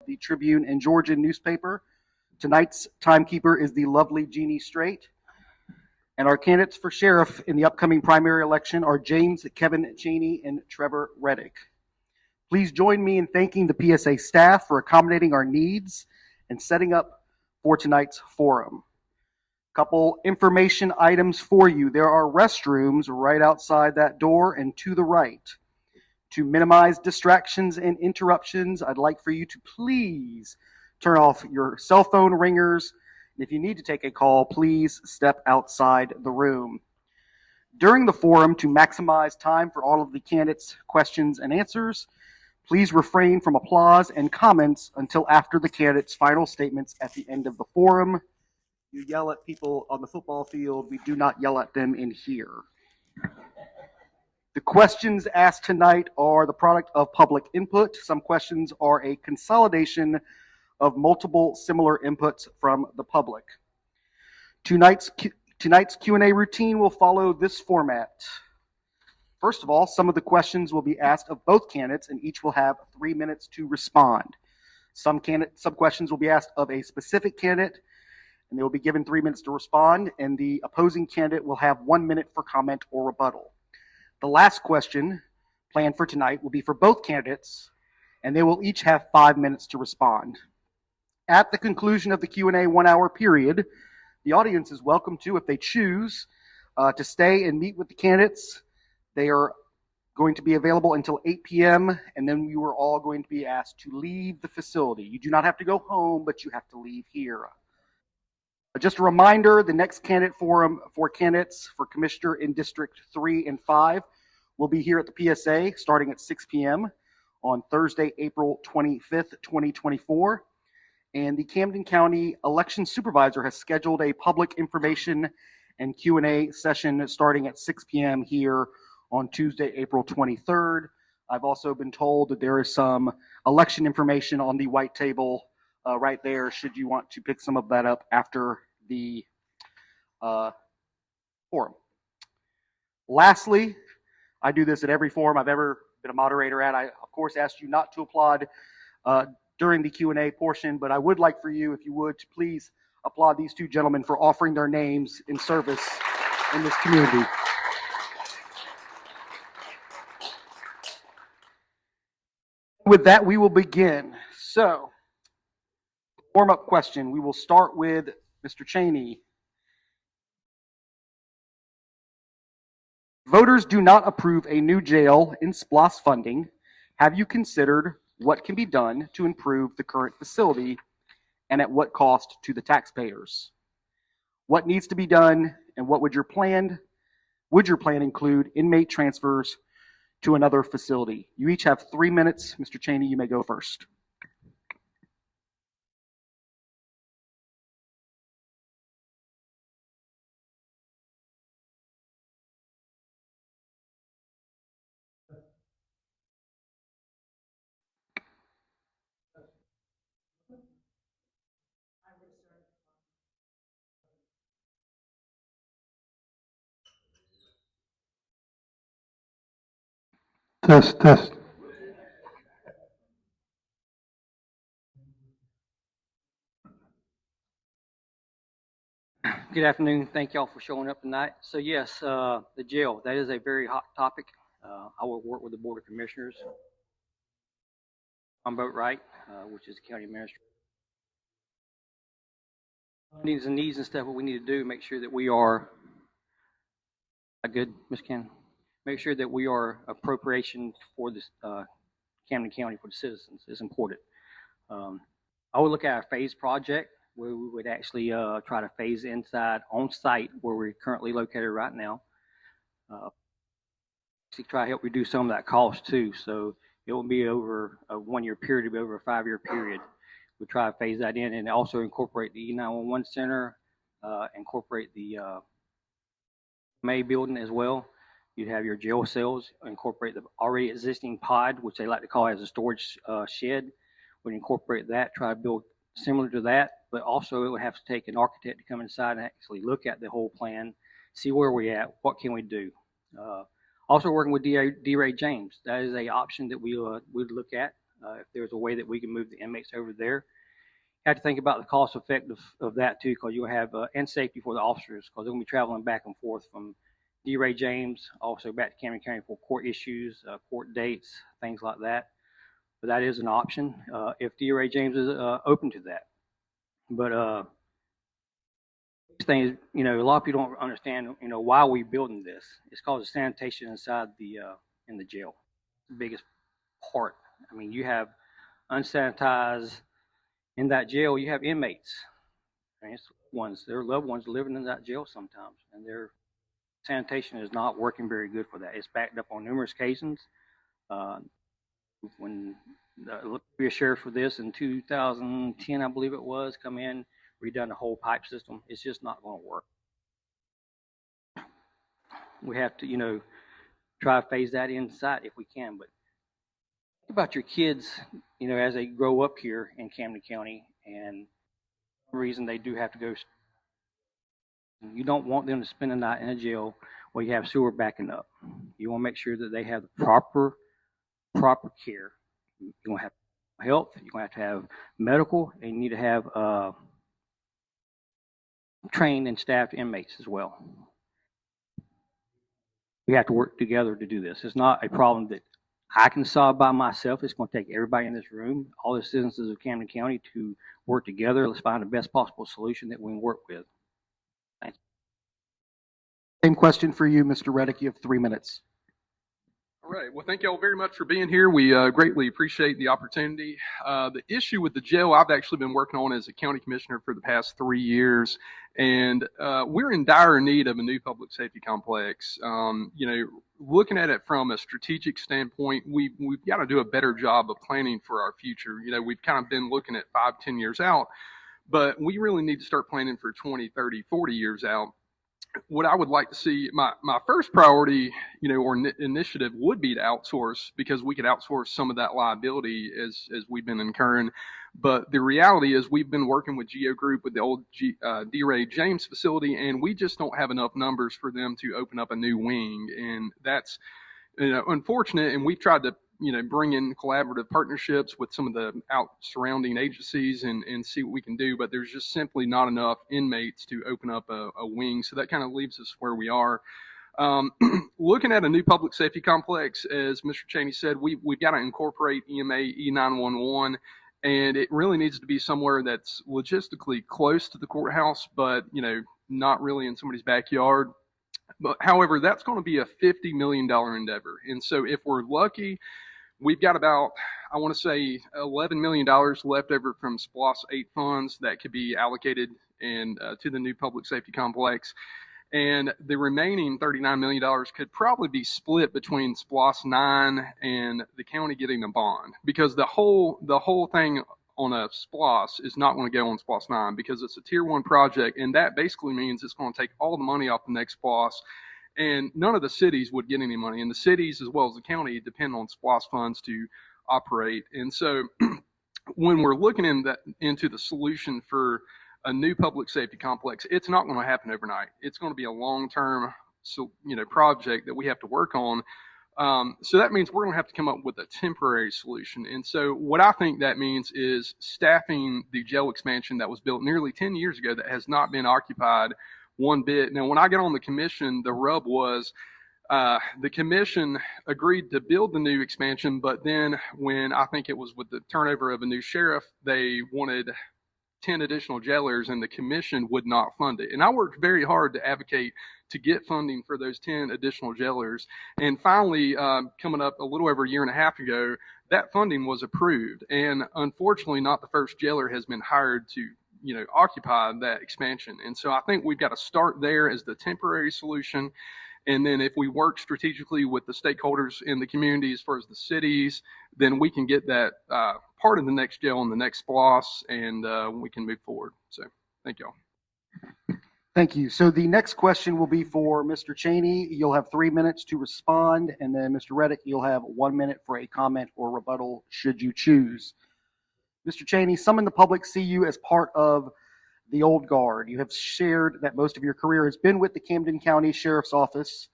the Tribune and Georgian newspaper. Tonight's timekeeper is the lovely Jeannie Strait. And our candidates for sheriff in the upcoming primary election are James Kevin Chaney and Trevor Reddick. Please join me in thanking the PSA staff for accommodating our needs and setting up for tonight's forum. Couple information items for you. There are restrooms right outside that door and to the right. To minimize distractions and interruptions, I'd like for you to please turn off your cell phone ringers. And if you need to take a call, please step outside the room. During the forum, to maximize time for all of the candidates' questions and answers, please refrain from applause and comments until after the candidates' final statements at the end of the forum. You yell at people on the football field. We do not yell at them in here. The questions asked tonight are the product of public input. Some questions are a consolidation of multiple similar inputs from the public. Tonight's Q&A routine will follow this format. First of all, some of the questions will be asked of both candidates, and each will have 3 minutes to respond. Some questions will be asked of a specific candidate, and they will be given 3 minutes to respond, and the opposing candidate will have 1 minute for comment or rebuttal. The last question planned for tonight will be for both candidates, and they will each have 5 minutes to respond. At the conclusion of the Q&A 1 hour period, the audience is welcome to, if they choose, to stay and meet with the candidates. They are going to be available until 8 p.m., and then you are all going to be asked to leave the facility. You do not have to go home, but you have to leave here. Just a reminder, the next candidate forum for candidates for Commissioner in District 3 and 5 will be here at the PSA starting at 6 p.m. on Thursday, April 25th, 2024. And the Camden County Election Supervisor has scheduled a public information and Q&A session starting at 6 p.m. here on Tuesday, April 23rd. I've also been told that there is some election information on the white table right there, should you want to pick some of that up after the forum. Lastly, I do this at every forum I've ever been a moderator at. I, of course, asked you not to applaud during the Q&A portion, but I would like for you, if you would, to please applaud these two gentlemen for offering their names in service in this community. With that, we will begin. So, warm-up question. We will start with Mr. Chaney. Voters do not approve a new jail in SPLOST funding. Have you considered what can be done to improve the current facility and at what cost to the taxpayers? What needs to be done, and what would your plan include inmate transfers to another facility? You each have 3 minutes. Mr. Chaney, you may go first. Test. Good afternoon. Thank y'all for showing up tonight. So yes, the jail, that is a very hot topic. I will work with the Board of Commissioners on Boat Right, which is the county administrator. Needs and stuff, what we need to do, make sure that we are good, Ms. Ken. Make sure that we are appropriation for this Camden County for the citizens is important. I would look at a phase project where we would actually try to phase inside on site where we're currently located right now. To try to help reduce some of that cost too. So it won't be over a 1 year period, it'll be over a 5 year period. We'll try to phase that in and also incorporate the E911 center, incorporate the May building as well. You'd have your jail cells, incorporate the already existing pod, which they like to call as a storage shed. We'd incorporate that, try to build similar to that, but also it would have to take an architect to come inside and actually look at the whole plan, see where we're at, what can we do. Also working with D. Ray James, that is a option that we would look at. if there's a way that we can move the inmates over there. You have to think about the cost effective of that too, because you'll have and safety for the officers, because they're going to be traveling back and forth from D. Ray James, also back to Camden County for court issues, court dates, things like that. But that is an option if D. Ray James is open to that. But thing is, a lot of people don't understand, why we building this. It's called the sanitation inside the in the jail. The biggest part. I mean, you have unsanitized in that jail. You have inmates, I mean, their loved ones living in that jail sometimes, and their sanitation is not working very good for that. It's backed up on numerous occasions. When the sheriff for this in 2010, I believe it was, come in, redone the whole pipe system. It's just not going to work. We have to, try to phase that inside if we can. But think about your kids, as they grow up here in Camden County, and for some reason they do have to go. You don't want them to spend the night in a jail where you have sewer backing up. You want to make sure that they have the proper care. You're going to have health. You're going to have medical. And you need to have trained and staffed inmates as well. We have to work together to do this. It's not a problem that I can solve by myself. It's going to take everybody in this room, all the citizens of Camden County, to work together. Let's find the best possible solution that we can work with. Thank you. Same question for you, Mr. Reddick. You have 3 minutes. All right. Well, thank you all very much for being here. We greatly appreciate the opportunity. The issue with the jail, I've actually been working on as a county commissioner for the past 3 years, and we're in dire need of a new public safety complex. Looking at it from a strategic standpoint, we've got to do a better job of planning for our future. We've kind of been looking at 5-10 years out, but we really need to start planning for 20, 30, 40 years out. What I would like to see, my first priority, or initiative would be to outsource, because we could outsource some of that liability as we've been incurring. But the reality is we've been working with Geo Group with the old D. Ray James facility, and we just don't have enough numbers for them to open up a new wing. And that's, unfortunate. And we've tried to, bring in collaborative partnerships with some of the surrounding agencies and see what we can do, but there's just simply not enough inmates to open up a wing. So that kind of leaves us where we are. Looking at a new public safety complex, as Mr. Chaney said, we've got to incorporate EMA, E911, and it really needs to be somewhere that's logistically close to the courthouse, but, not really in somebody's backyard. But however, that's going to be a $50 million endeavor. And so if we're lucky, we've got about, I want to say, $11 million left over from SPLOS 8 funds that could be allocated to the new public safety complex. And the remaining $39 million could probably be split between SPLOS 9 and the county getting a bond, because the whole thing on a SPLOS is not going to go on SPLOS 9, because it's a tier 1 project, and that basically means it's going to take all the money off the next SPLOS, and none of the cities would get any money, and the cities as well as the county depend on SPLOS funds to operate. And so when we're looking into the solution for a new public safety complex, it's not going to happen overnight. It's going to be a long-term project that we have to work on. So that means we're going to have to come up with a temporary solution. And so what I think that means is staffing the jail expansion that was built nearly 10 years ago that has not been occupied one bit. Now, when I got on the commission, the rub was the commission agreed to build the new expansion, but then when I think it was with the turnover of a new sheriff, they wanted 10 additional jailers, and the commission would not fund it. And I worked very hard to advocate to get funding for those 10 additional jailers. And finally, coming up a little over a year and a half ago, that funding was approved. And unfortunately, not the first jailer has been hired to occupy that expansion. And so I think we've got to start there as the temporary solution. And then if we work strategically with the stakeholders in the community as far as the cities, then we can get that part of the next jail and the next SPLOS, and we can move forward. So thank you all. Thank you. So the next question will be for Mr. Chaney. You'll have 3 minutes to respond, and then Mr. Reddick, you'll have 1 minute for a comment or rebuttal should you choose. Mr. Chaney, some in the public see you as part of the old guard. You have shared that most of your career has been with the Camden County Sheriff's Office.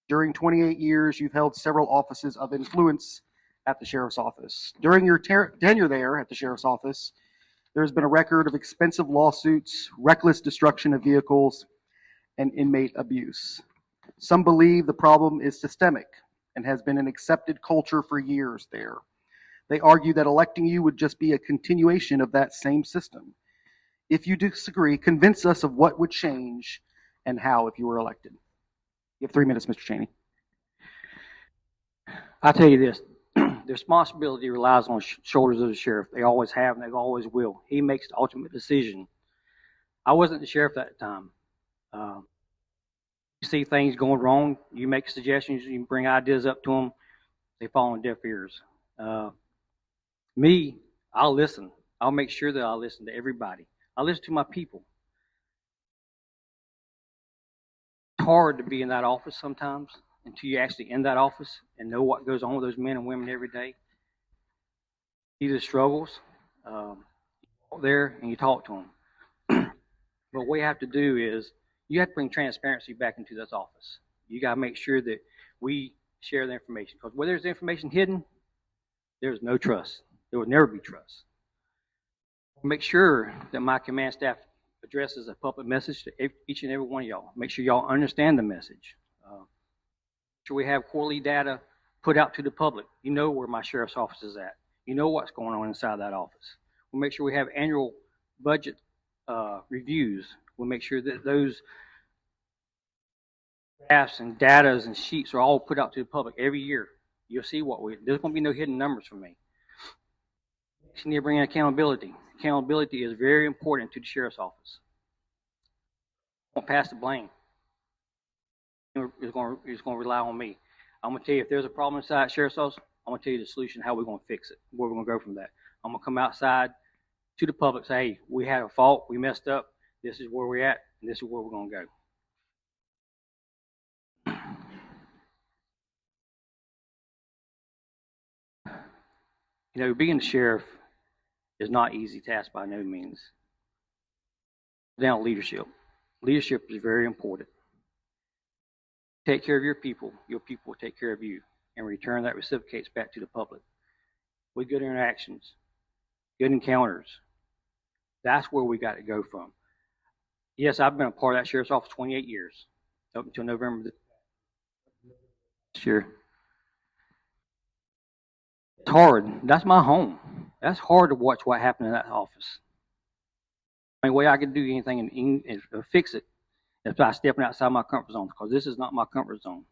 During 28 years, you've held several offices of influence at the sheriff's office. During your tenure there at the sheriff's office, there's been a record of expensive lawsuits, reckless destruction of vehicles, and inmate abuse. Some believe the problem is systemic and has been an accepted culture for years there. They argue that electing you would just be a continuation of that same system. If you disagree, convince us of what would change and how if you were elected. You have 3 minutes, Mr. Chaney. I'll tell you this. The responsibility relies on the shoulders of the sheriff. They always have and they always will. He makes the ultimate decision. I wasn't the sheriff at the time. You see things going wrong, you make suggestions, you bring ideas up to them, they fall on deaf ears. Me, I'll listen. I'll make sure that I listen to everybody. I listen to my people. It's hard to be in that office sometimes until you're actually in that office and know what goes on with those men and women every day. See the struggles. You go there and you talk to them. But what you have to do is you have to bring transparency back into this office. You got to make sure that we share the information. Because where there's information hidden, there's no trust. There will never be trust. Make sure that my command staff addresses a public message to each and every one of y'all. Make sure y'all understand the message. Make sure we have quarterly data put out to the public. You know where my sheriff's office is at. You know what's going on inside that office. We'll make sure we have annual budget reviews. We'll make sure that those graphs and datas and sheets are all put out to the public every year. You'll see there's going to be no hidden numbers for me. You need to bring in accountability. Accountability is very important to the sheriff's office. Don't pass the blame. It's going to rely on me. I'm going to tell you if there's a problem inside the sheriff's office, I'm going to tell you the solution, how we're going to fix it, where we're going to go from that. I'm going to come outside to the public, say, hey, we had a fault, we messed up, this is where we're at, and this is where we're going to go. You know, being the sheriff is not easy task by no means. Now, leadership. Leadership is very important. Take care of your people will take care of you. In return, that reciprocates back to the public. With good interactions, good encounters, that's where we got to go from. Yes, I've been a part of that sheriff's office 28 years, up until November this year. It's hard. That's my home. That's hard to watch what happened in that office. The only way I could do anything and fix it is by stepping outside my comfort zone, because this is not my comfort zone.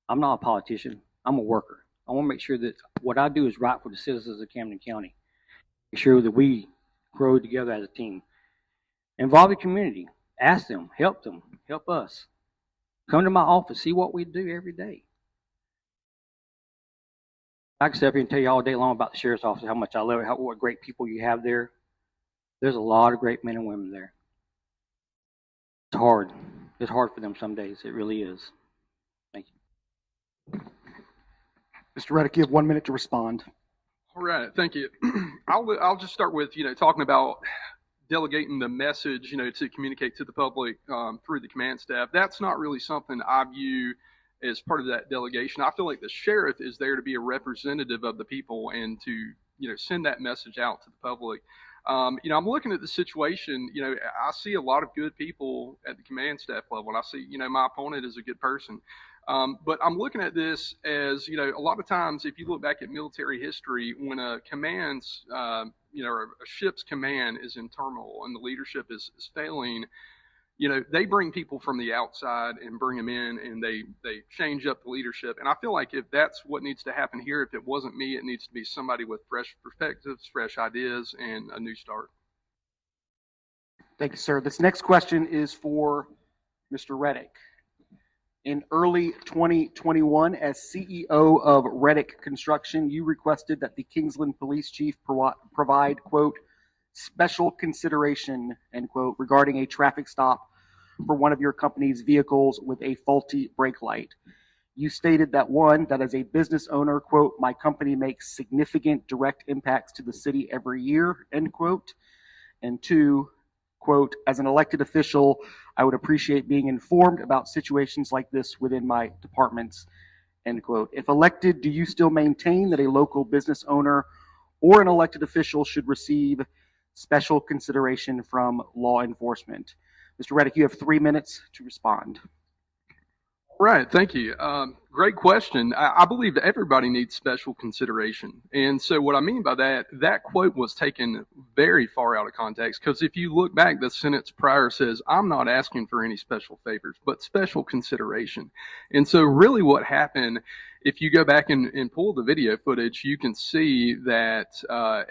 I'm not a politician. I'm a worker. I want to make sure that what I do is right for the citizens of Camden County. Make sure that we grow together as a team. Involve the community. Ask them, help us. Come to my office, see what we do every day. I can sit up here and tell you all day long about the sheriff's office, how much I love it, what great people you have there. There's a lot of great men and women there. It's hard. It's hard for them some days. It really is. Thank you. Mr. Reddick, you have 1 minute to respond. All right, thank you. I'll just start with talking about delegating the message to communicate to the public through the command staff. That's not really something I view as part of that delegation. I feel like the sheriff is there to be a representative of the people and to send that message out to the public. I'm looking at the situation. I see a lot of good people at the command staff level, and I see my opponent is a good person. But I'm looking at this as, a lot of times, if you look back at military history, when a command's, a ship's command is in turmoil and the leadership is failing, they bring people from the outside and bring them in, and they change up the leadership. And I feel like if that's what needs to happen here, if it wasn't me, it needs to be somebody with fresh perspectives, fresh ideas, and a new start. Thank you, sir. This next question is for Mr. Reddick. In early 2021, as CEO of Reddick Construction, you requested that the Kingsland Police Chief provide, quote, special consideration, end quote, regarding a traffic stop for one of your company's vehicles with a faulty brake light. You stated that, one, that as a business owner, quote, my company makes significant direct impacts to the city every year, end quote, and two, quote, as an elected official, I would appreciate being informed about situations like this within my departments, End quote. If elected, do you still maintain that a local business owner or an elected official should receive special consideration from law enforcement? Mr. Reddick, you have 3 minutes to respond. Right, thank you. Great question. I believe that everybody needs special consideration. And so what I mean by that, that quote was taken very far out of context, because if you look back, the sentence prior says, I'm not asking for any special favors, but special consideration. And so really what happened, if you go back and pull the video footage, you can see that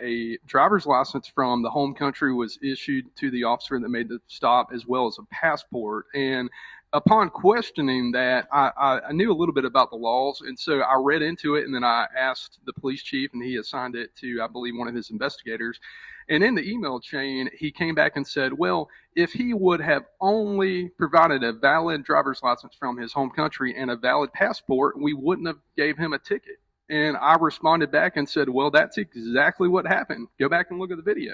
a driver's license from the home country was issued to the officer that made the stop, as well as a passport. And upon questioning that, I knew a little bit about the laws, and so I read into it, and then I asked the police chief, and he assigned it to, I believe, one of his investigators. And in the email chain, he came back and said, well, if he would have only provided a valid driver's license from his home country and a valid passport, we wouldn't have gave him a ticket. And I responded back and said, well, that's exactly what happened. Go back and look at the video.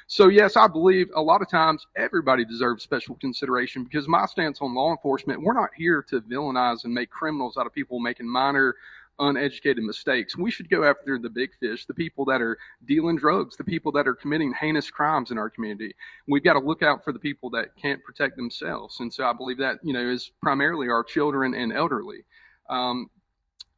So yes, I believe a lot of times everybody deserves special consideration, because my stance on law enforcement, we're not here to villainize and make criminals out of people making minor, uneducated mistakes. We should go after the big fish, the people that are dealing drugs, the people that are committing heinous crimes in our community. We've got to look out for the people that can't protect themselves. And so I believe that, is primarily our children and elderly.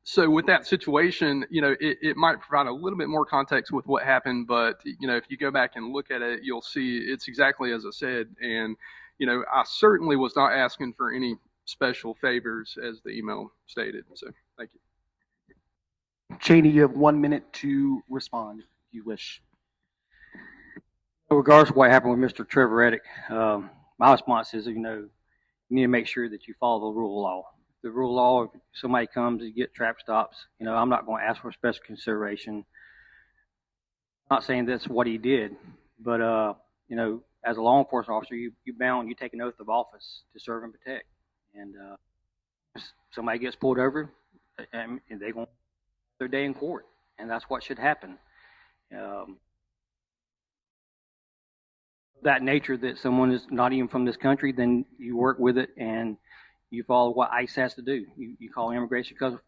So with that situation, it might provide a little bit more context with what happened, but, if you go back and look at it, you'll see it's exactly as I said. And, I certainly was not asking for any special favors, as the email stated. So thank you. Chaney, you have 1 minute to respond if you wish. Regardless of what happened with Mr. Trevor Reddick, my response is, you need to make sure that you follow the rule of law. The rule of law, if somebody comes and get traffic stops, I'm not going to ask for special consideration. I'm not saying that's what he did, but, as a law enforcement officer, you take an oath of office to serve and protect. And if somebody gets pulled over, and they're going to have their day in court, and that's what should happen. That nature that someone is not even from this country, then you work with it and you follow what ICE has to do. You call Immigration Customs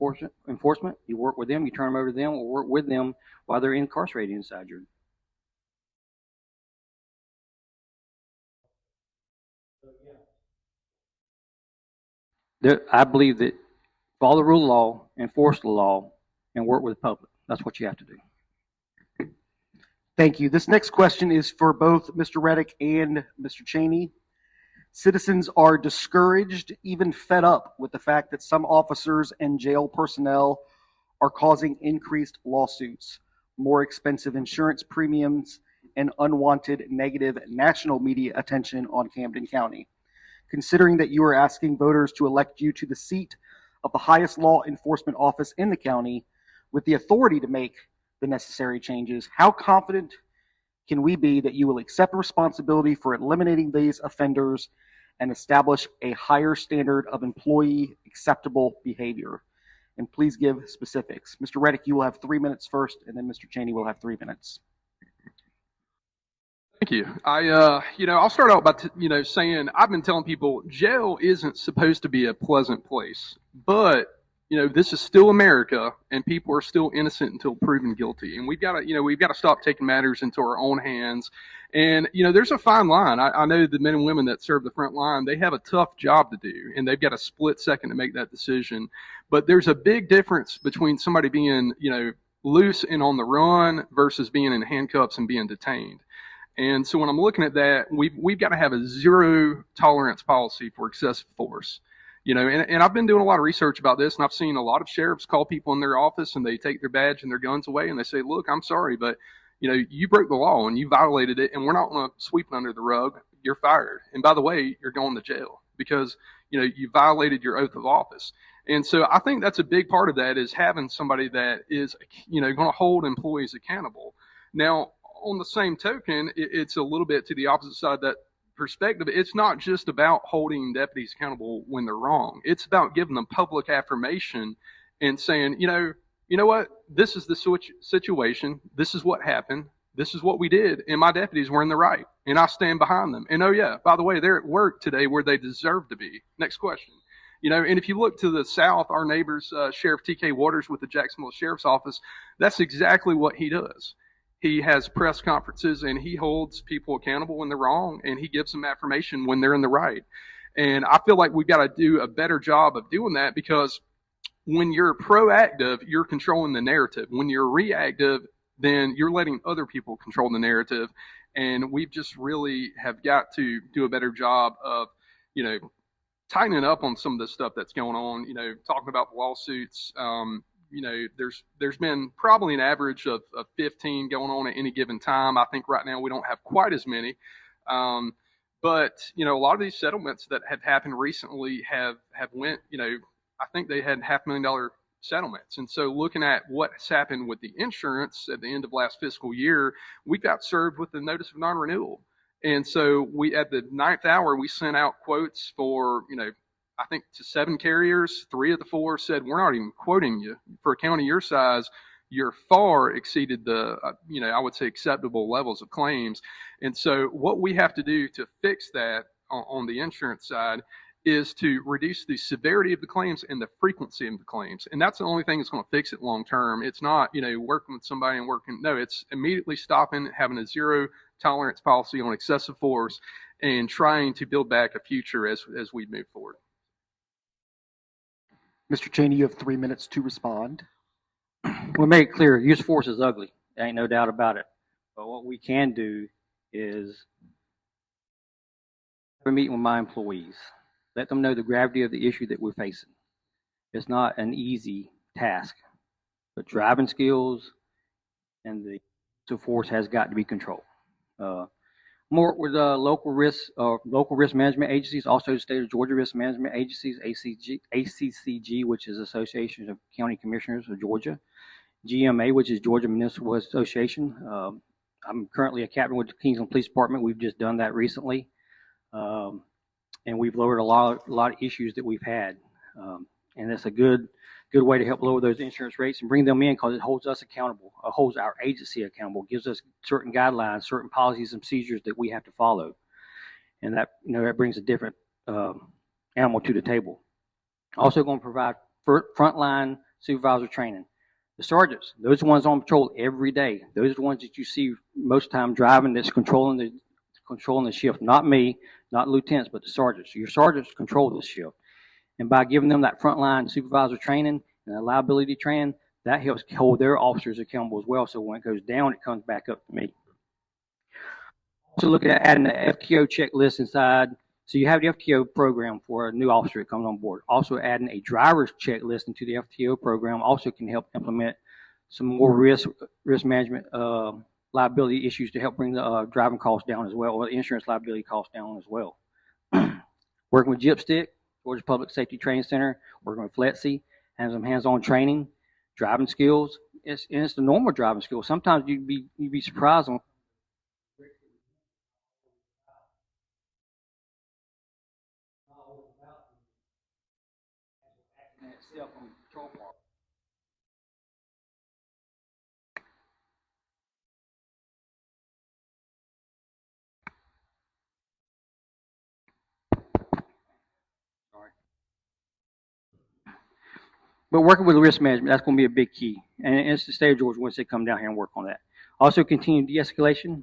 Enforcement, you work with them, you turn them over to them, or work with them while they're incarcerated inside your. I believe that follow the rule of law, enforce the law, and work with the public. That's what you have to do. Thank you. This next question is for both Mr. Reddick and Mr. Chaney. Citizens are discouraged, even fed up, with the fact that some officers and jail personnel are causing increased lawsuits, more expensive insurance premiums, and unwanted negative national media attention on Camden County. Considering that you are asking voters to elect you to the seat of the highest law enforcement office in the county with the authority to make the necessary changes, how confident can we be that you will accept responsibility for eliminating these offenders and establish a higher standard of employee acceptable behavior? And please give specifics. Mr. Reddick, you will have 3 minutes first, and then Mr. Chaney will have 3 minutes. Thank you. I'll start out by, saying I've been telling people jail isn't supposed to be a pleasant place, but, this is still America, and people are still innocent until proven guilty. And we've got to stop taking matters into our own hands. And, there's a fine line. I know the men and women that serve the front line, they have a tough job to do, and they've got a split second to make that decision. But there's a big difference between somebody being, loose and on the run versus being in handcuffs and being detained. And so when I'm looking at that, we've got to have a zero tolerance policy for excessive force. And I've been doing a lot of research about this, and I've seen a lot of sheriffs call people in their office, and they take their badge and their guns away, and they say, look, I'm sorry, but, you broke the law and you violated it, and we're not going to sweep it under the rug. You're fired. And by the way, you're going to jail because, you violated your oath of office. And so I think that's a big part of that, is having somebody that is, going to hold employees accountable. Now, on the same token, it's a little bit to the opposite side of that perspective. It's not just about holding deputies accountable when they're wrong. It's about giving them public affirmation and saying, you know what, this is the situation. This is what happened. This is what we did. And my deputies were in the right. And I stand behind them. And oh yeah, by the way, they're at work today where they deserve to be. Next question. You know, and if you look to the south, our neighbors, Sheriff T.K. Waters with the Jacksonville Sheriff's Office, that's exactly what he does. He has press conferences and he holds people accountable when they're wrong, and he gives them affirmation when they're in the right. And I feel like we've got to do a better job of doing that, because when you're proactive, you're controlling the narrative. When you're reactive, then you're letting other people control the narrative. And we've just really have got to do a better job of, you know, tightening up on some of the stuff that's going on. You know, talking about the lawsuits. You know, there's been probably an average of 15 going on at any given time. I think right now we don't have quite as many. But, you know, a lot of these settlements that have happened recently have went, you know, I think they had $500,000 settlements. And so looking at what's happened with the insurance at the end of last fiscal year, we got served with the notice of non-renewal. And so we, at the 9th hour, we sent out quotes for, you know, I think to 7 carriers. 3 of the 4 said, we're not even quoting you. For a county your size, you're far exceeded the, you know, I would say acceptable levels of claims. And so what we have to do to fix that on the insurance side is to reduce the severity of the claims and the frequency of the claims. And that's the only thing that's going to fix it long term. It's not, you know, working with somebody and working. No, it's immediately stopping, having a zero tolerance policy on excessive force, and trying to build back a future as we move forward. Mr. Chaney, you have 3 minutes to respond. We make it clear, use of force is ugly. There ain't no doubt about it. But what we can do is have a meeting with my employees. Let them know the gravity of the issue that we're facing. It's not an easy task, but driving skills and the use of force has got to be controlled. More with local risk management agencies, also the state of Georgia risk management agencies, ACCG, which is Association of County Commissioners of Georgia, GMA, which is Georgia Municipal Association. I'm currently a captain with the Kingsland Police Department. We've just done that recently. And we've lowered a lot of issues that we've had, and it's a good way to help lower those insurance rates and bring them in, because it holds us accountable, holds our agency accountable, gives us certain guidelines, certain policies and procedures that we have to follow, and that, you know, that brings a different animal to the table. Also going to provide frontline supervisor training. The sergeants, those are the ones on patrol every day. Those are the ones that you see most of the time driving, that's controlling the shift. Not me, not lieutenants, but the sergeants. Your sergeants control this shift. And by giving them that frontline supervisor training and that liability training, that helps hold their officers accountable as well. So when it goes down, it comes back up to me. Also looking at adding the FTO checklist inside. So you have the FTO program for a new officer that comes on board. Also adding a driver's checklist into the FTO program also can help implement some more risk management liability issues to help bring the driving costs down as well, or the insurance liability costs down as well. Working with Gypstick, Georgia Public Safety Training Center, working with FLETC, and some hands-on training, driving skills. It's the normal driving skills. Sometimes you'd be surprised on itself on the control part. But working with risk management, that's going to be a big key. And it's the state of Georgia once they come down here and work on that. Also, continued de-escalation,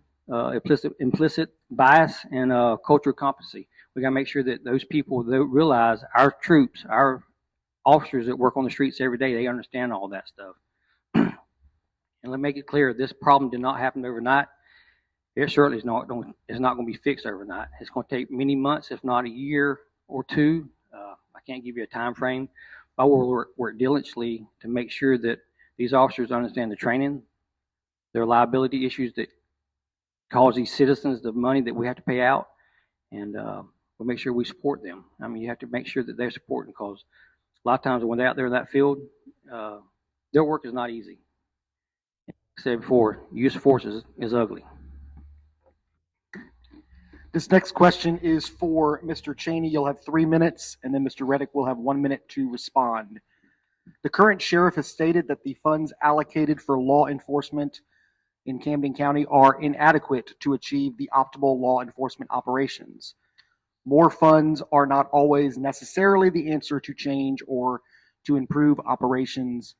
implicit bias, and cultural competency. We got to make sure that those people that realize our troops, our officers that work on the streets every day, they understand all that stuff. And let me make it clear, this problem did not happen overnight. It certainly is not going to be fixed overnight. It's going to take many months, if not a year or two. I can't give you a time frame. I will work diligently to make sure that these officers understand the training, their liability issues that cause these citizens the money that we have to pay out, and we'll make sure we support them. I mean, you have to make sure that they're supporting, because a lot of times when they're out there in that field, their work is not easy. Like I said before, use of force is ugly. This next question is for Mr. Chaney. You'll have 3 minutes, and then Mr. Reddick will have 1 minute to respond. The current sheriff has stated that the funds allocated for law enforcement in Camden County are inadequate to achieve the optimal law enforcement operations. More funds are not always necessarily the answer to change or to improve operations.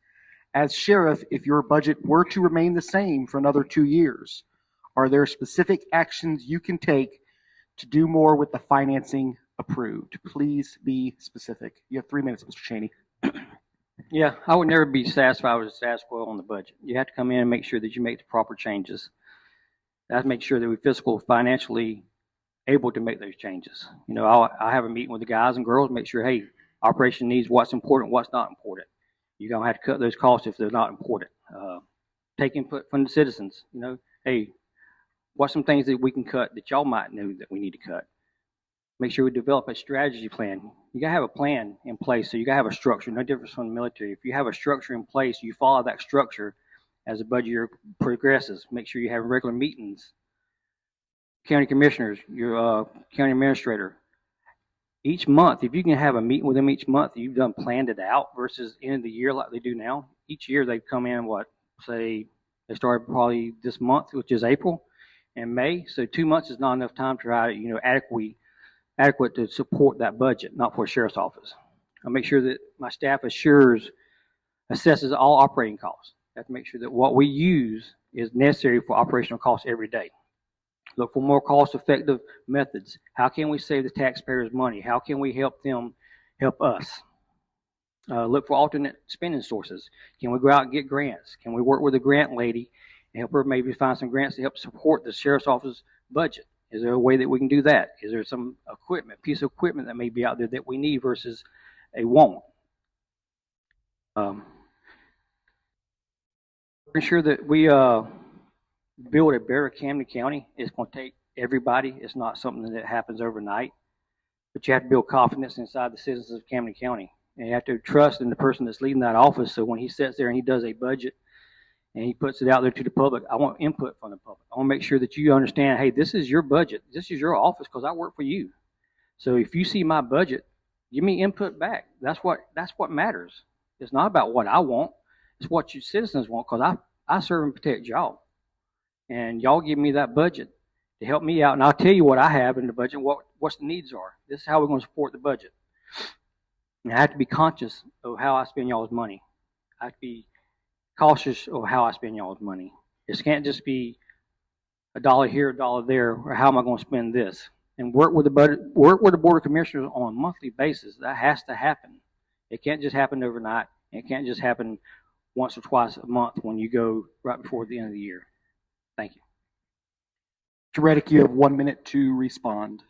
As sheriff, if your budget were to remain the same for another 2 years, are there specific actions you can take to do more with the financing approved? Please be specific. You have 3 minutes, Mr. Chaney. Yeah, I would never be satisfied with a status quo on the budget. You have to come in and make sure that you make the proper changes. That make sure that we're fiscal, financially able to make those changes. You know, I have a meeting with the guys and girls, make sure, hey, operation needs what's important, what's not important. You're gonna have to cut those costs if they're not important. Take input from the citizens. You know, hey, what's some things that we can cut that y'all might know that we need to cut? Make sure we develop a strategy plan. You gotta have a plan in place, so you gotta have a structure. No difference from the military. If you have a structure in place, you follow that structure as the budget year progresses. Make sure you have regular meetings. County commissioners, your county administrator. Each month, if you can have a meeting with them each month, you've done planned it out versus end of the year like they do now. Each year they come in, say they started probably this month, which is April and May. So 2 months is not enough time to try, adequate to support that budget, not for a sheriff's office. I make sure that my staff assesses all operating costs. I have to make sure that what we use is necessary for operational costs every day. Look for more cost-effective methods. How can we save the taxpayers money? How can we help them help us? Look for alternate spending sources. Can we go out and get grants? Can we work with a grant lady and help her maybe find some grants to help support the sheriff's office budget? Is there a way that we can do that? Is there some piece of equipment that may be out there that we need versus a want? Ensure that we build a better Camden County. It's going to take everybody. It's not something that happens overnight. But you have to build confidence inside the citizens of Camden County. And you have to trust in the person that's leading that office. So when he sits there and he does a budget and he puts it out there to the public, I want input from the public. I want to make sure that you understand, hey, this is your budget. This is your office because I work for you. So if you see my budget, give me input back. That's what matters. It's not about what I want. It's what you citizens want because I serve and protect y'all. And y'all give me that budget to help me out, and I'll tell you what I have in the budget, what's the needs are. This is how we're going to support the budget. And I have to be conscious of how I spend y'all's money. I have to be cautious of how I spend y'all's money. This can't just be a dollar here, a dollar there, or how am I going to spend this? And work with the Board of Commissioners on a monthly basis. That has to happen. It can't just happen overnight. It can't just happen once or twice a month when you go right before the end of the year. Thank you. Mr. Reddick, you have 1 minute to respond.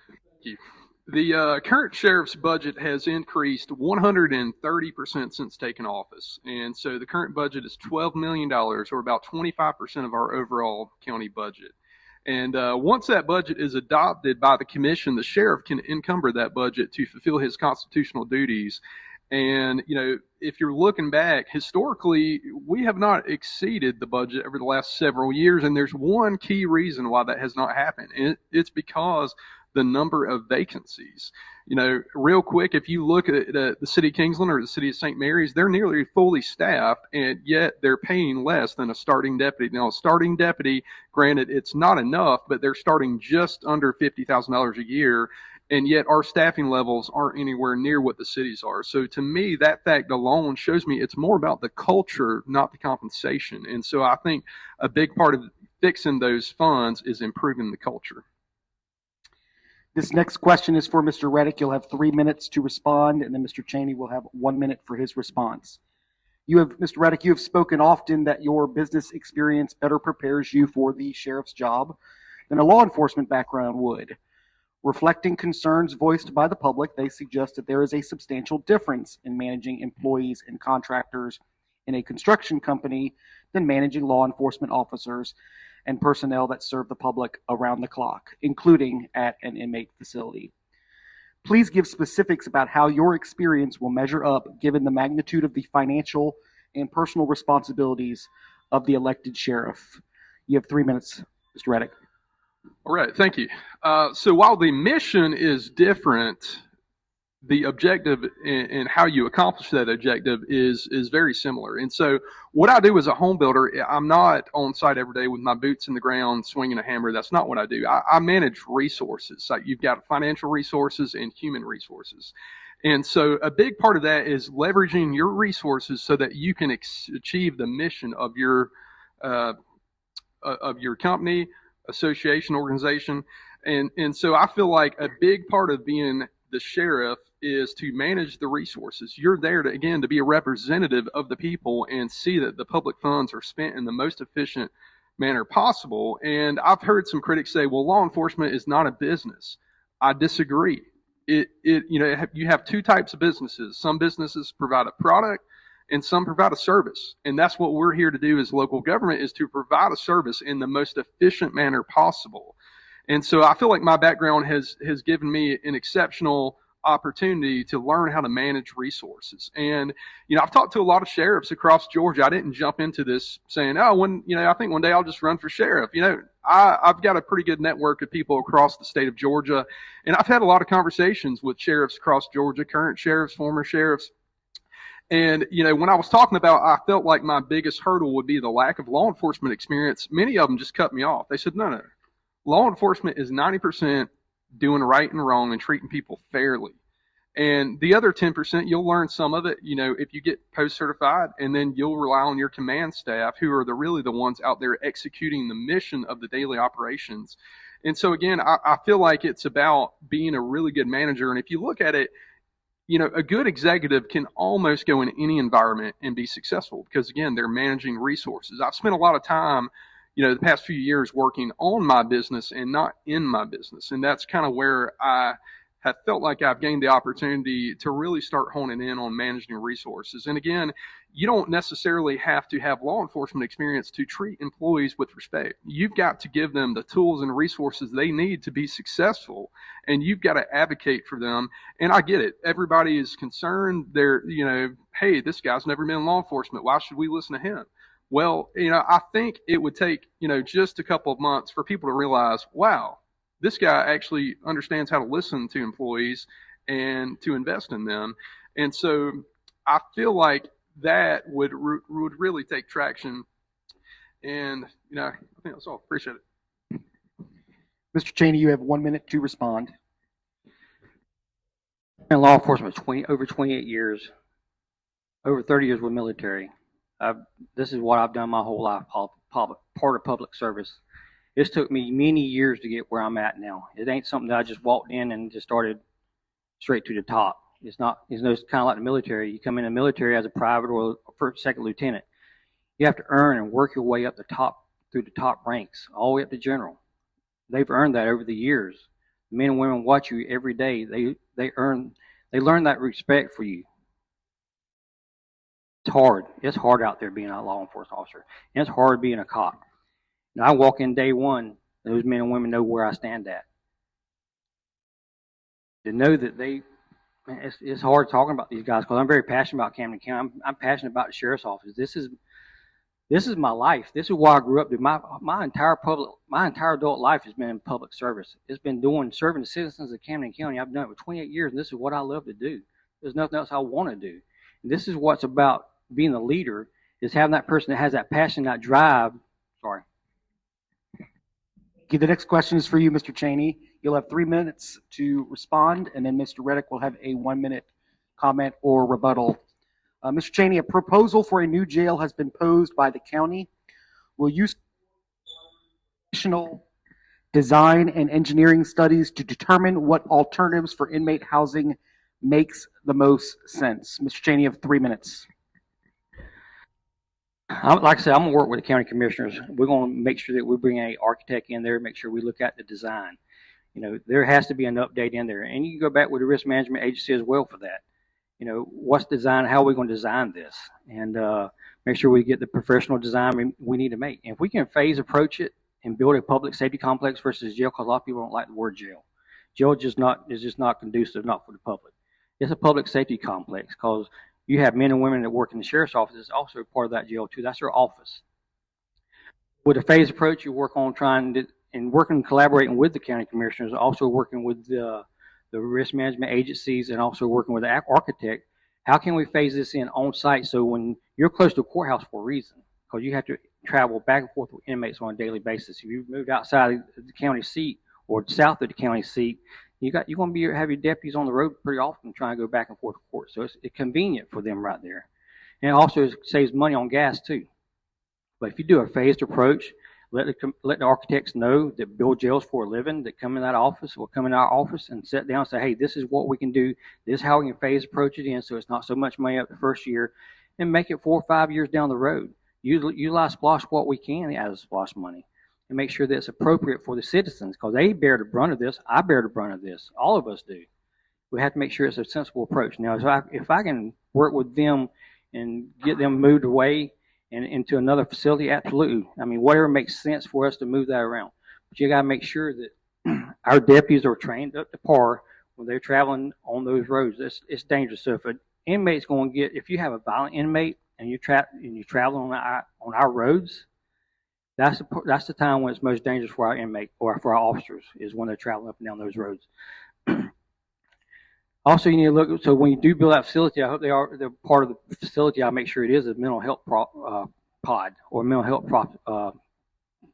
Thank you. The current sheriff's budget has increased 130% since taking office. And so the current budget is $12 million, or about 25% of our overall county budget. And once that budget is adopted by the commission, the sheriff can encumber that budget to fulfill his constitutional duties. And, if you're looking back, historically, we have not exceeded the budget over the last several years. And there's one key reason why that has not happened. It's because the number of vacancies. Real quick, if you look at the city of Kingsland or the city of St. Mary's, they're nearly fully staffed, and yet they're paying less than a starting deputy. Now, a starting deputy, granted, it's not enough, but they're starting just under $50,000 a year. And yet our staffing levels aren't anywhere near what the cities are. So to me, that fact alone shows me it's more about the culture, not the compensation. And so I think a big part of fixing those funds is improving the culture. This next question is for Mr. Reddick. You'll have 3 minutes to respond, and then Mr. Chaney will have 1 minute for his response. Mr. Reddick, you have spoken often that your business experience better prepares you for the sheriff's job than a law enforcement background would. Reflecting concerns voiced by the public, they suggest that there is a substantial difference in managing employees and contractors in a construction company than managing law enforcement officers and personnel that serve the public around the clock, including at an inmate facility. Please give specifics about how your experience will measure up given the magnitude of the financial and personal responsibilities of the elected sheriff. You have 3 minutes, Mr. Reddick. All right, thank you. So while the mission is different, the objective and how you accomplish that objective is very similar. And so what I do as a home builder, I'm not on site every day with my boots in the ground swinging a hammer. That's not what I do. I manage resources. So you've got financial resources and human resources. And so a big part of that is leveraging your resources so that you can achieve the mission of your company, association, organization. And so I feel like a big part of being the sheriff is to manage the resources. You're there to, again, to be a representative of the people and see that the public funds are spent in the most efficient manner possible. And I've heard some critics say, well, law enforcement is not a business. I disagree. You have two types of businesses. Some businesses provide a product and some provide a service. And that's what we're here to do as local government, is to provide a service in the most efficient manner possible. And so I feel like my background has given me an exceptional opportunity to learn how to manage resources. And, I've talked to a lot of sheriffs across Georgia. I didn't jump into this saying, I think one day I'll just run for sheriff. I've got a pretty good network of people across the state of Georgia. And I've had a lot of conversations with sheriffs across Georgia, current sheriffs, former sheriffs. And, when I was talking about, I felt like my biggest hurdle would be the lack of law enforcement experience. Many of them just cut me off. They said, no. Law enforcement is 90% doing right and wrong and treating people fairly. And the other 10%, you'll learn some of it, if you get post-certified, and then you'll rely on your command staff, who are really the ones out there executing the mission of the daily operations. And so, again, I feel like it's about being a really good manager. And if you look at it, a good executive can almost go in any environment and be successful because, again, they're managing resources. I've spent a lot of time the past few years working on my business and not in my business. And that's kind of where I have felt like I've gained the opportunity to really start honing in on managing resources. And again, you don't necessarily have to have law enforcement experience to treat employees with respect. You've got to give them the tools and resources they need to be successful, and you've got to advocate for them. And I get it. Everybody is concerned. They're, hey, this guy's never been in law enforcement. Why should we listen to him? Well, I think it would take, just a couple of months for people to realize, wow, this guy actually understands how to listen to employees and to invest in them. And so I feel like that would really take traction. And, I think that's all. Appreciate it. Mr. Chaney, you have 1 minute to respond. In law enforcement, over 28 years, over 30 years with military. This is what I've done my whole life, part of public service. It's took me many years to get where I'm at now. It ain't something that I just walked in and just started straight to the top. It's kind of like the military. You come in the military as a private or first, second lieutenant. You have to earn and work your way up the top, through the top ranks, all the way up to general. They've earned that over the years. The men and women watch you every day. They learn that respect for you. It's hard. It's hard out there being a law enforcement officer. And it's hard being a cop. Now, I walk in day one, those men and women know where I stand at. To know that it's hard talking about these guys because I'm very passionate about Camden County. I'm passionate about the sheriff's office. This is my life. This is why I grew up. My entire adult life has been in public service. It's been serving the citizens of Camden County. I've done it for 28 years, and this is what I love to do. There's nothing else I want to do. And this is what's about being a leader, is having that person that has that passion, that drive. Sorry. Okay, the next question is for you, Mr. Chaney. You'll have 3 minutes to respond, and then Mr. Reddick will have a 1 minute comment or rebuttal. Mr. Chaney, a proposal for a new jail has been posed by the county. Will you additional design and engineering studies to determine what alternatives for inmate housing makes the most sense? Mr. Chaney, you have 3 minutes. Like I said, I'm going to work with the county commissioners. We're going to make sure that we bring an architect in there, make sure we look at the design. There has to be an update in there. And you can go back with the risk management agency as well for that. What's design, how are we going to design this? And make sure we get the professional design we need to make. And if we can phase approach it and build a public safety complex versus jail, because a lot of people don't like the word jail. Jail is just not conducive, not for the public. It's a public safety complex because you have men and women that work in the sheriff's office. It's also part of that jail too. That's their office. With a phased approach, you work on working and collaborating with the county commissioners, also working with the the risk management agencies and also working with the architect, how can we phase this in on site so when you're close to a courthouse for a reason, because you have to travel back and forth with inmates on a daily basis. If you've moved outside of the county seat or south of the county seat, you're going to have your deputies on the road pretty often trying to go back and forth to court. So it's convenient for them right there. And it also saves money on gas too. But if you do a phased approach, let the architects know that build jails for a living, that come in that office or come in our office and sit down and say, hey, this is what we can do. This is how we can phase approach it in so it's not so much money up the first year, and make it 4 or 5 years down the road. Utilize SPLOST what we can out of SPLOST money and make sure that it's appropriate for the citizens, because they bear the brunt of this. I bear the brunt of this. All of us do. We have to make sure it's a sensible approach. Now, if I can work with them and get them moved away and into another facility, absolutely. I mean, whatever makes sense for us to move that around. But you got to make sure that our deputies are trained up to par when they're traveling on those roads. It's dangerous. So if an inmate's going to if you have a violent inmate and you travel on our roads, that's the time when it's most dangerous for our inmate or for our officers, is when they're traveling up and down those roads. Also, you need to look. So when you do build that facility, I hope they're part of the facility. I make sure it is a mental health pod or a mental health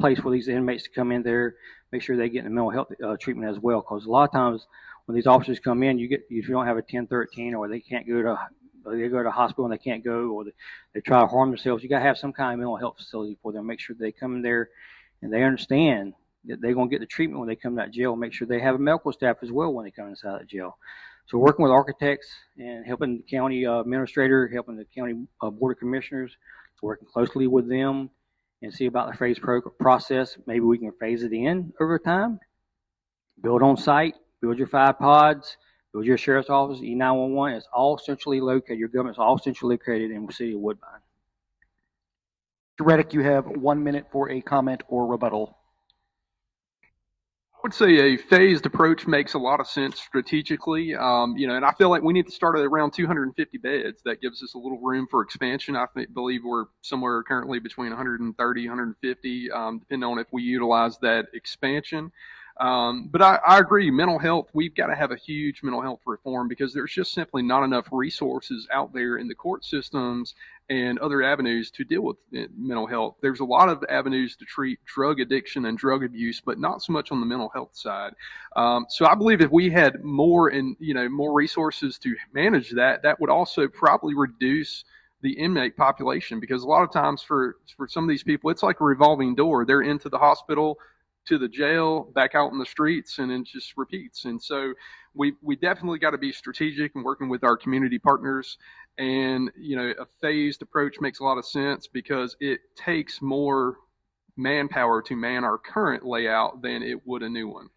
place for these inmates to come in there. Make sure they get the mental health treatment as well, because a lot of times when these officers come in, if you don't have a 1013 or they can't go to a hospital and they can't go, or they try to harm themselves, you got to have some kind of mental health facility for them. Make sure they come in there and they understand that they're going to get the treatment when they come out of jail. Make sure they have a medical staff as well when they come inside of jail. So working with architects and helping the county administrator, helping the county board of commissioners, working closely with them and see about the phase process. Maybe we can phase it in over time. Build on site, build your 5 pods, build your sheriff's office, E911. It's all centrally located. Your government's all centrally located in the city of Woodbine. Mr. Reddick, you have 1 minute for a comment or rebuttal. I would say a phased approach makes a lot of sense strategically, and I feel like we need to start at around 250 beds. That gives us a little room for expansion. I believe we're somewhere currently between 130, 150, depending on if we utilize that expansion. But I agree, mental health, we've got to have a huge mental health reform, because there's just simply not enough resources out there in the court systems and other avenues to deal with mental health. There's a lot of avenues to treat drug addiction and drug abuse, but not so much on the mental health side. So I believe if we had more resources to manage that, that would also probably reduce the inmate population, because a lot of times for some of these people, it's like a revolving door. They're into the hospital, to the jail, back out in the streets, and it just repeats. And so we definitely got to be strategic and working with our community partners. And, a phased approach makes a lot of sense, because it takes more manpower to man our current layout than it would a new one.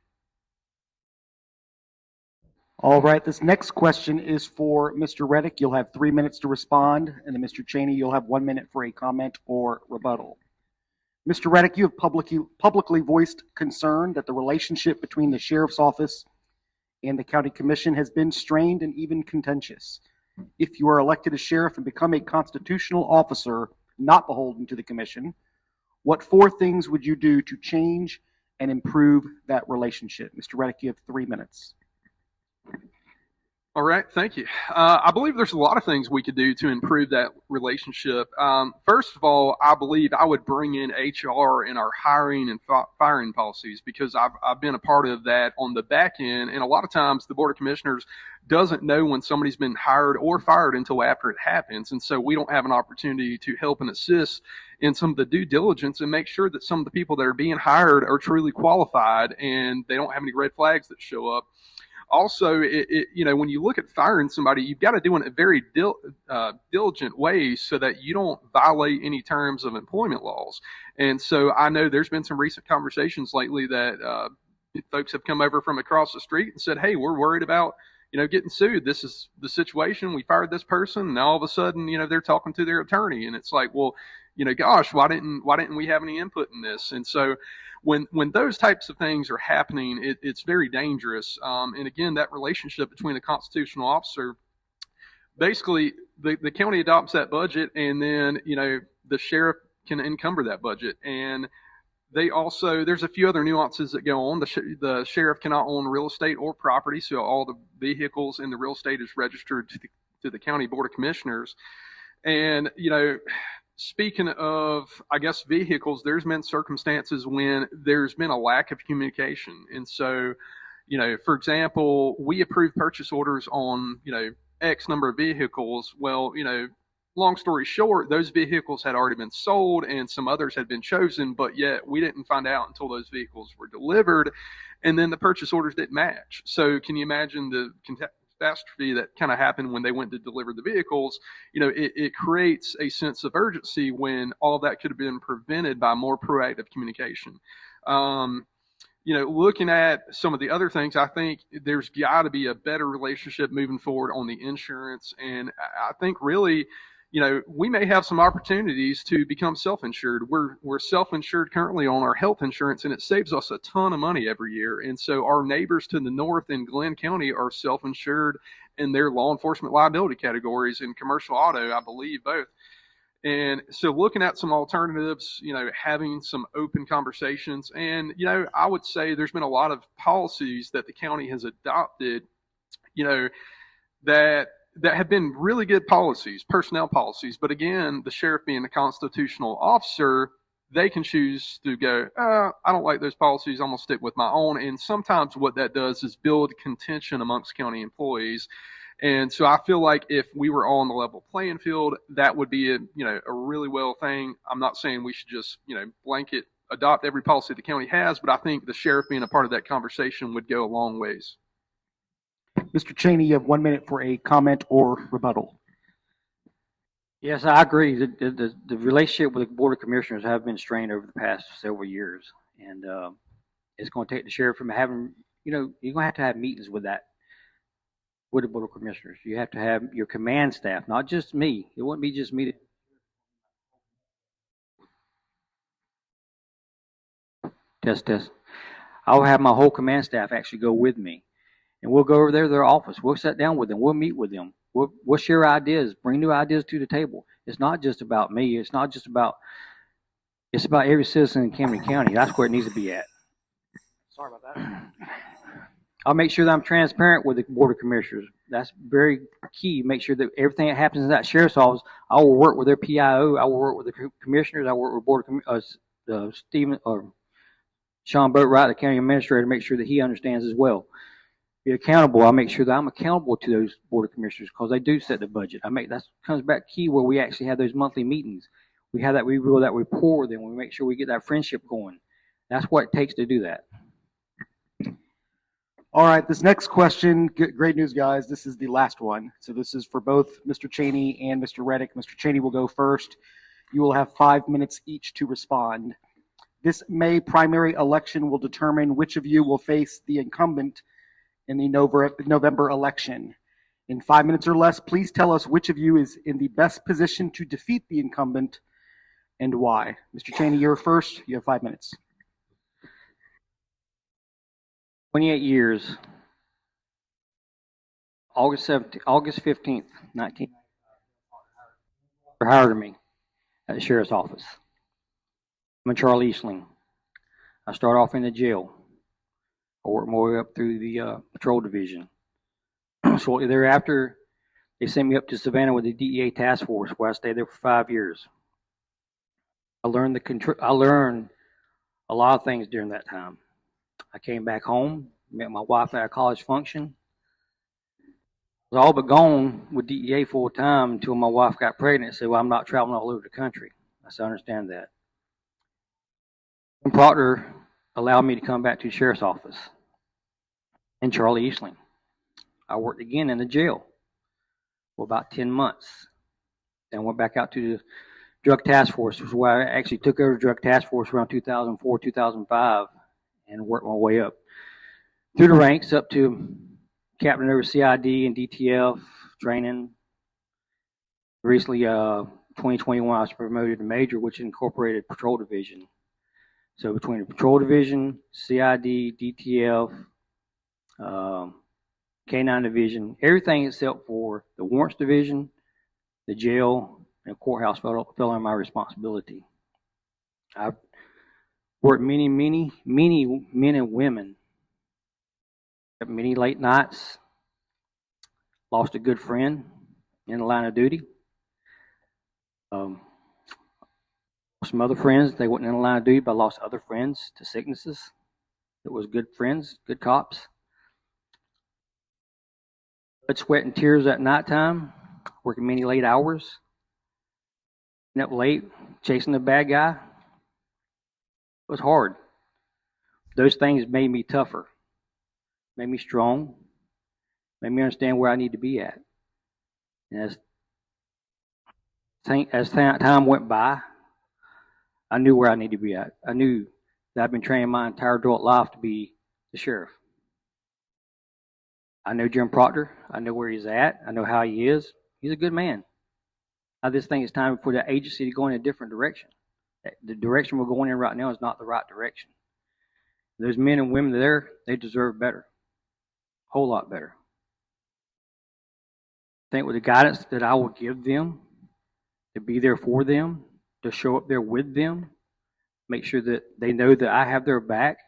All right, this next question is for Mr. Reddick. You'll have 3 minutes to respond, and then Mr. Chaney, you'll have 1 minute for a comment or rebuttal. Mr. Reddick, you have publicly voiced concern that the relationship between the Sheriff's Office and the County Commission has been strained and even contentious. If you are elected as sheriff and become a constitutional officer not beholden to the Commission, what 4 things would you do to change and improve that relationship? Mr. Reddick, you have 3 minutes. All right, thank you. I believe there's a lot of things we could do to improve that relationship. First of all, I believe I would bring in HR in our hiring and firing policies, because I've been a part of that on the back end, and a lot of times the Board of Commissioners doesn't know when somebody's been hired or fired until after it happens, and so we don't have an opportunity to help and assist in some of the due diligence and make sure that some of the people that are being hired are truly qualified and they don't have any red flags that show up. Also, when you look at firing somebody, you've got to do it in a very diligent way so that you don't violate any terms of employment laws. And so I know there's been some recent conversations lately that folks have come over from across the street and said, hey, we're worried about getting sued. This is the situation. We fired this person. And all of a sudden, they're talking to their attorney. And it's like, well, gosh, why didn't we have any input in this? And so when those types of things are happening, it's very dangerous. And again, that relationship between the constitutional officer, basically the county adopts that budget, and then, the sheriff can encumber that budget. And there's a few other nuances that go on. The sheriff cannot own real estate or property, so all the vehicles in the real estate is registered to the county board of commissioners. And, speaking of, I guess, vehicles, there's been circumstances when there's been a lack of communication. And so, for example, we approve purchase orders on, X number of vehicles. Well, long story short, those vehicles had already been sold and some others had been chosen, but yet we didn't find out until those vehicles were delivered, and then the purchase orders didn't match. So can you imagine the catastrophe that kind of happened when they went to deliver the vehicles? It creates a sense of urgency when all of that could have been prevented by more proactive communication. Looking at some of the other things, I think there's got to be a better relationship moving forward on the insurance. And I think really, we may have some opportunities to become self-insured. We're self-insured currently on our health insurance, and it saves us a ton of money every year. And so our neighbors to the north in Glenn County are self-insured in their law enforcement liability categories and commercial auto, I believe both. And so looking at some alternatives, having some open conversations. And, I would say there's been a lot of policies that the county has adopted, that have been really good policies, personnel policies. But again, the sheriff being the constitutional officer, they can choose to go, I don't like those policies, I'm going to stick with my own. And sometimes what that does is build contention amongst county employees. And so I feel like if we were all on the level playing field, that would be a really well thing. I'm not saying we should just, blanket adopt every policy the county has, but I think the sheriff being a part of that conversation would go a long ways. Mr. Chaney, you have 1 minute for a comment or rebuttal. Yes, I agree. The relationship with the Board of Commissioners have been strained over the past several years. And it's going to take the sheriff from having, you're going to have meetings with the Board of Commissioners. You have to have your command staff, not just me. It wouldn't be just me. Test. I'll have my whole command staff actually go with me. And we'll go over there to their office. We'll sit down with them. We'll meet with them. We'll share ideas, bring new ideas to the table. It's not just about me. It's about every citizen in Camden County. That's where it needs to be at. Sorry about that. I'll make sure that I'm transparent with the Board of Commissioners. That's very key. Make sure that everything that happens in that sheriff's office, I will work with their PIO. I will work with the commissioners. I will work with Board of Sean Boatwright, the county administrator, to make sure that he understands as well. Be accountable. I'll make sure that I'm accountable to those Board of Commissioners because they do set the budget. That comes back key where we actually have those monthly meetings. We build that rapport with them. We make sure we get that friendship going. That's what it takes to do that. All right, this next question, great news, guys. This is the last one. So this is for both Mr. Chaney and Mr. Reddick. Mr. Chaney will go first. You will have 5 minutes each to respond. This May primary election will determine which of you will face the incumbent in the November election. In 5 minutes or less, please tell us which of you is in the best position to defeat the incumbent and why. Mr. Chaney, you're first. You have 5 minutes. 28 years. August 15th, 19. Hired me at the sheriff's office. I'm Charlie Eastling. I started off in the jail. I worked my way up through the patrol division. Shortly thereafter, they sent me up to Savannah with the DEA task force, where I stayed there for 5 years. I learned a lot of things during that time. I came back home, met my wife at a college function. I was all but gone with DEA full time until my wife got pregnant and said, well, I'm not traveling all over the country. I said, I understand that. And Proctor allowed me to come back to the sheriff's office in Charlie Eastling. I worked again in the jail for about 10 months. Then went back out to the drug task force, which is where I actually took over the drug task force around 2004, 2005, and worked my way up through the ranks up to captain over CID and DTF training. Recently, 2021, I was promoted to major, which incorporated patrol division. So between the patrol division, CID, DTF, K9 division, everything except for the warrants division, the jail, and the courthouse fell under my responsibility. I Worked many men and women. Had many late nights. Lost a good friend in the line of duty. Some other friends, they weren't in the line of duty, but I lost other friends to sicknesses. It was good friends, good cops. Blood, sweat, and tears at nighttime, working many late hours. Up late, chasing the bad guy. It was hard. Those things made me tougher, made me strong, made me understand where I need to be at. And as time went by, I knew where I needed to be at. I knew that I've been training my entire adult life to be the sheriff. I know Jim Proctor. I know where he's at. I know how he is. He's a good man. I just think it's time for the agency to go in a different direction. The direction we're going in right now is not the right direction. Those men and women there, they deserve better. A whole lot better. I think with the guidance that I will give them, to be there for them, to show up there with them, make sure that they know that I have their back,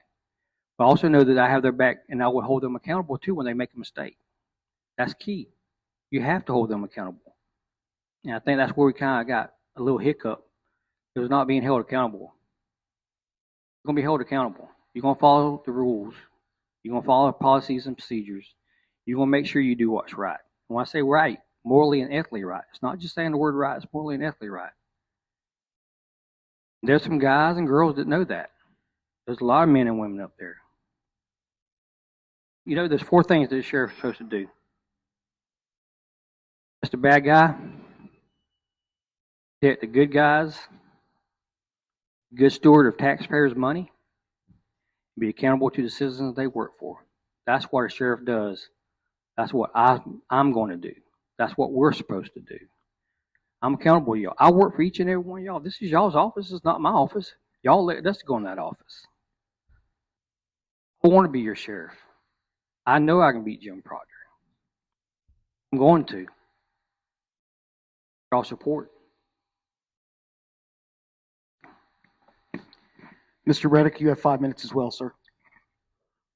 but also know that I have their back and I will hold them accountable too when they make a mistake. That's key. You have to hold them accountable. And I think that's where we kind of got a little hiccup. It was not being held accountable. You're going to be held accountable. You're going to follow the rules. You're going to follow policies and procedures. You're going to make sure you do what's right. And when I say right, morally and ethically right. It's not just saying the word right, it's morally and ethically right. There's some guys and girls that know that. There's a lot of men and women up there. You know, there's 4 things that the sheriff's supposed to do. That's the bad guy. Protect the good guys. Good steward of taxpayers' money. Be accountable to the citizens they work for. That's what a sheriff does. That's what I'm going to do. That's what we're supposed to do. I'm accountable to y'all. I work for each and every one of y'all. This is y'all's office. It's not my office. Y'all let us go in that office. I want to be your sheriff. I know I can beat Jim Proctor. I'm going to. Y'all support. Mr. Reddick, you have 5 minutes as well, sir.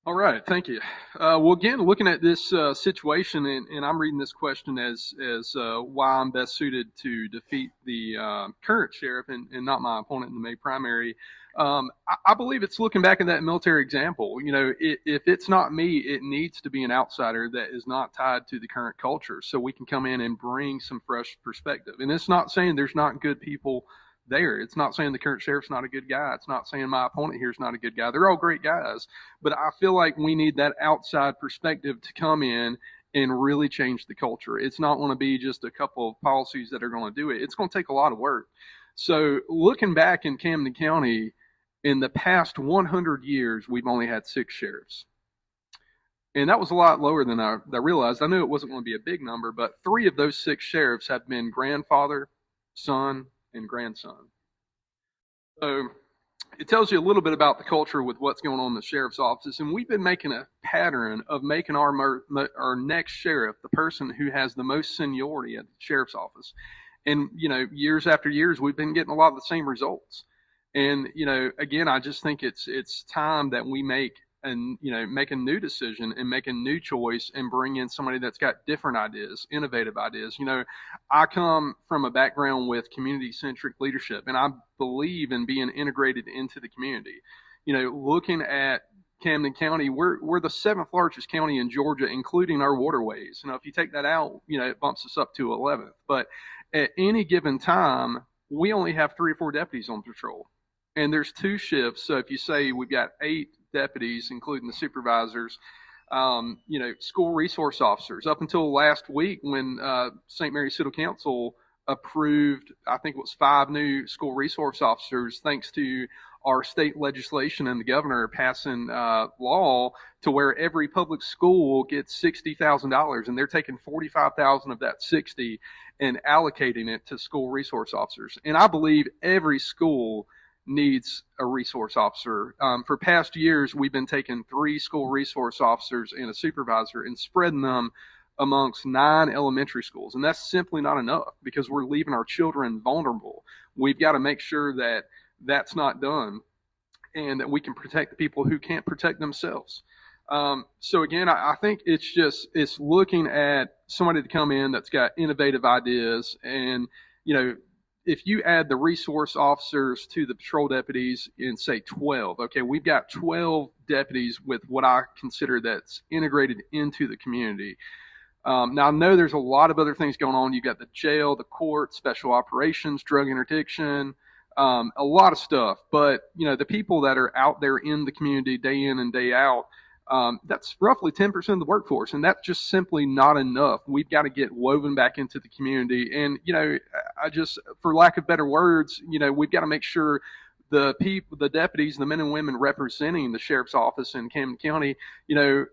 All right, thank you. Well, again, looking at this situation, and I'm reading this question as why I'm best suited to defeat the current sheriff and not my opponent in the May primary. I believe it's looking back at that military example. You know, if it's not me, it needs to be an outsider that is not tied to the current culture, so we can come in and bring some fresh perspective. And it's not saying there's not good people there. It's not saying the current sheriff's not a good guy. It's not saying my opponent here is not a good guy. They're all great guys. But I feel like we need that outside perspective to come in and really change the culture. It's not going to be just a couple of policies that are going to do it. It's going to take a lot of work. So looking back in Camden County, in the past 100 years, we've only had 6 sheriffs. And that was a lot lower than I realized. I knew it wasn't going to be a big number, but 3 of those 6 sheriffs have been grandfather, son, and grandson. So it tells you a little bit about the culture with what's going on in the sheriff's office. And we've been making a pattern of making our next sheriff the person who has the most seniority at the sheriff's office. And, you know, years after years, we've been getting a lot of the same results. And, you know, again, I just think it's time that we make a new decision and make a new choice and bring in somebody that's got different ideas, innovative ideas. You know, I come from a background with community-centric leadership, and I believe in being integrated into the community. You know, looking at Camden County, we're the 7th largest county in Georgia, including our waterways. Now, if you take that out, you know, it bumps us up to 11th. But at any given time, we only have 3 or 4 deputies on patrol. And there's 2 shifts. So if you say we've got 8 deputies, including the supervisors, you know, school resource officers. Up until last week when St. Mary's City Council approved, I think it was 5 new school resource officers, thanks to our state legislation and the governor passing law to where every public school gets $60,000, and they're taking $45,000 of that 60 and allocating it to school resource officers. And I believe every school needs a resource officer. For past years, we've been taking 3 school resource officers and a supervisor and spreading them amongst 9 elementary schools. And that's simply not enough because we're leaving our children vulnerable. We've got to make sure that that's not done. and that we can protect the people who can't protect themselves. So again, I think it's looking at somebody to come in that's got innovative ideas. And, if you add the resource officers to the patrol deputies in, say, 12, okay, we've got 12 deputies with what I consider that's integrated into the community. Now, I know there's a lot of other things going on. You've got the jail, the court, special operations, drug interdiction, a lot of stuff. But, the people that are out there in the community day in and day out, that's roughly 10% of the workforce, and that's just simply not enough. We've got to get woven back into the community. And, for lack of better words, we've got to make sure the people, the deputies, the men and women representing the sheriff's office in Camden County, they're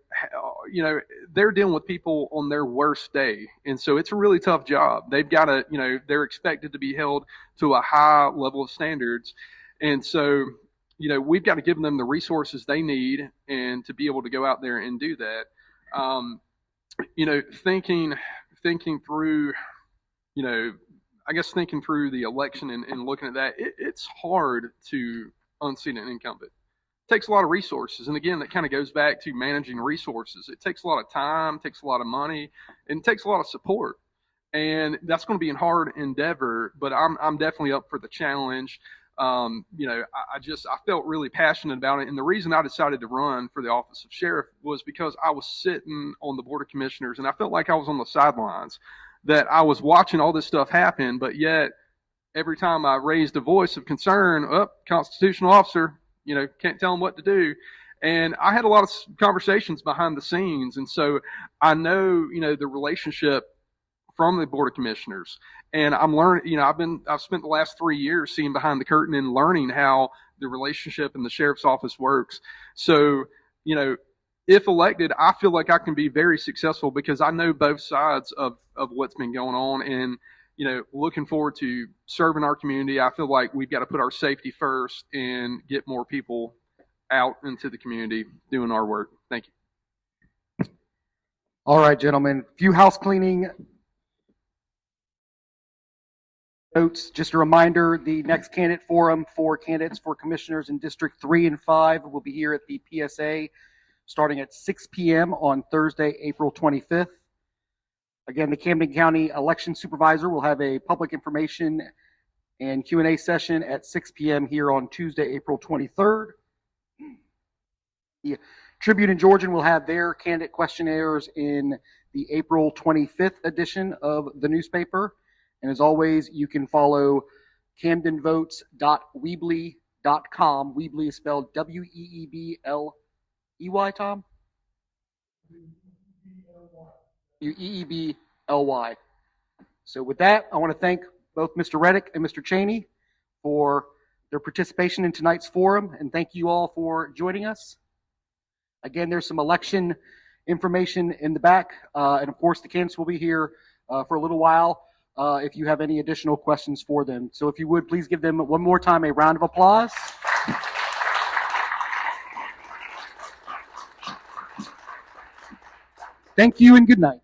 dealing with people on their worst day. And so it's a really tough job. They've got to, they're expected to be held to a high level of standards. And so, we've got to give them the resources they need and to be able to go out there and do that. Thinking through, thinking through the election and looking at that, it's hard to unseat an incumbent. It takes a lot of resources. And again, that kind of goes back to managing resources. It takes a lot of time, takes a lot of money, and it takes a lot of support. And that's going to be a hard endeavor, but I'm definitely up for the challenge. I felt really passionate about it. And the reason I decided to run for the office of sheriff was because I was sitting on the board of commissioners and I felt like I was on the sidelines, that I was watching all this stuff happen, but yet every time I raised a voice of concern, constitutional officer, can't tell them what to do. And I had a lot of conversations behind the scenes. And so I know, the relationship from the board of commissioners. And I'm learning, I've spent the last 3 years seeing behind the curtain and learning how the relationship in the sheriff's office works. So, if elected, I feel like I can be very successful because I know both sides of what's been going on. And, looking forward to serving our community. I feel like we've got to put our safety first and get more people out into the community doing our work. Thank you. All right, gentlemen. Few house cleaning notes. Just a reminder, the next candidate forum for candidates for commissioners in District 3 and 5 will be here at the PSA starting at 6 p.m. on Thursday, April 25th. Again, the Camden County Election Supervisor will have a public information and Q&A session at 6 p.m. here on Tuesday, April 23rd. The Tribune and Georgian will have their candidate questionnaires in the April 25th edition of the newspaper. And as always, you can follow camdenvotes.weebly.com. Weebly is spelled W-E-E-B-L-E-Y, Tom? W-E-E-B-L-Y. So with that, I want to thank both Mr. Reddick and Mr. Chaney for their participation in tonight's forum, and thank you all for joining us. Again, there's some election information in the back, and of course the candidates will be here for a little while. If you have any additional questions for them. So if you would, please give them one more time a round of applause. Thank you and good night.